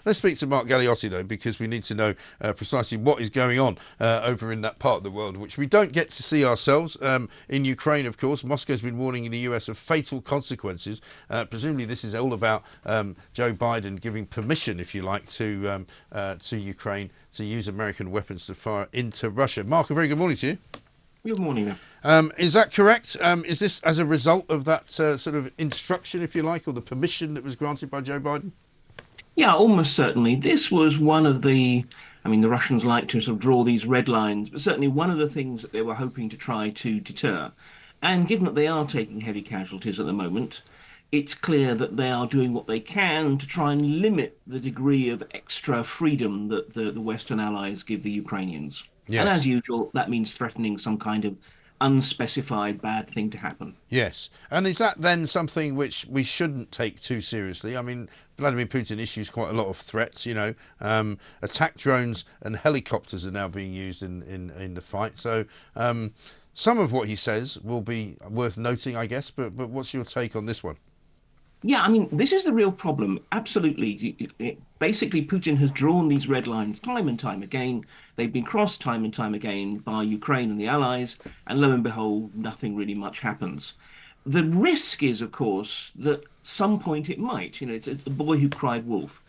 Let's speak to Mark Galeotti, though, because we need to know precisely what is going on over in that part of the world, which we don't get to see ourselves. In Ukraine, of course, Moscow's been warning the US of fatal consequences. Presumably this is all about Joe Biden giving permission, if you like, to Ukraine to use American weapons to fire into Russia. Mark, a very good morning to you. Good morning. Is that correct? Is this as a result of that sort of instruction, if you like, or the permission that was granted by Joe Biden? Yeah, almost certainly. This was one of the Russians like to sort of draw these red lines, but certainly one of the things that they were hoping to try to deter. And given that they are taking heavy casualties at the moment, it's clear that they are doing what they can to try and limit the degree of extra freedom that the Western allies give the Ukrainians. And Yes. as usual, that means threatening some kind of unspecified bad thing to happen. Yes. And is that then something which we shouldn't take too seriously? I mean, Vladimir Putin issues quite a lot of threats, you know. Attack drones and helicopters are now being used in the fight. So some of what he says will be worth noting, I guess. But what's your take on this one? Yeah, this is the real problem. Absolutely. Basically, Putin has drawn these red lines time and time again. They've been crossed time and time again by Ukraine and the Allies, and lo and behold, nothing really much happens. The risk is, of course, that some point it might. It's a boy who cried wolf.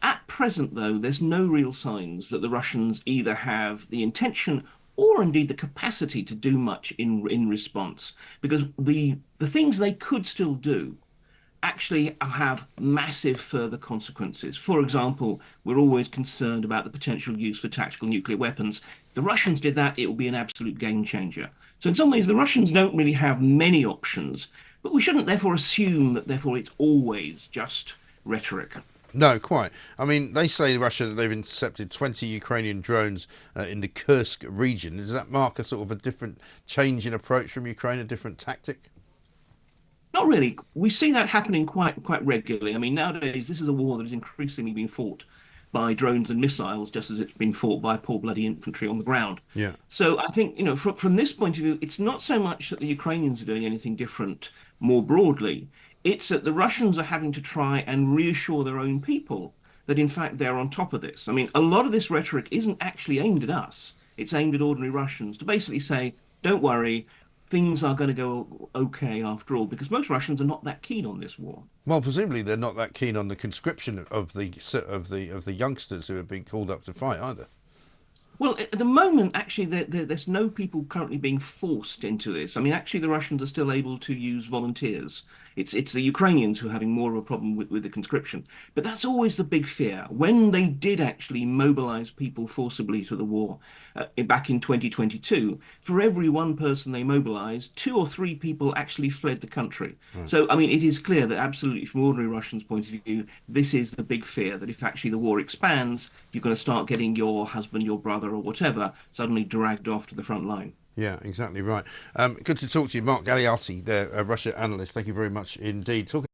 At present, though, there's no real signs that the Russians either have the intention or indeed the capacity to do much in response, because the things they could still do actually have massive further consequences. For example, we're always concerned about the potential use for tactical nuclear weapons. If the Russians did that, it will be an absolute game changer. So in some ways, the Russians don't really have many options, but we shouldn't therefore assume that therefore it's always just rhetoric. No, quite. I mean, they say Russia that they've intercepted 20 Ukrainian drones in the Kursk region. Does that mark a sort of a different change in approach from Ukraine, a different tactic? Not really. We see that happening quite regularly. Nowadays, this is a war that is increasingly being fought by drones and missiles, just as it's been fought by poor bloody infantry on the ground. Yeah. So I think, from this point of view, it's not so much that the Ukrainians are doing anything different more broadly. It's that the Russians are having to try and reassure their own people that, in fact, they're on top of this. A lot of this rhetoric isn't actually aimed at us. It's aimed at ordinary Russians to basically say, don't worry, things are going to go okay after all, because most Russians are not that keen on this war. Well, presumably they're not that keen on the conscription of the youngsters who have been called up to fight either. Well, at the moment, actually, there's no people currently being forced into this. Actually, the Russians are still able to use volunteers. It's the Ukrainians who are having more of a problem with the conscription. But that's always the big fear. When they did actually mobilize people forcibly to the war back in 2022, for every one person they mobilized, two or three people actually fled the country. So, it is clear that absolutely, from ordinary Russians' point of view, this is the big fear, that if actually the war expands, you're going to start getting your husband, your brother, or whatever, suddenly dragged off to the front line. Yeah, exactly right. Good to talk to you, Mark Galeotti, the Russia analyst. Thank you very much indeed. Talking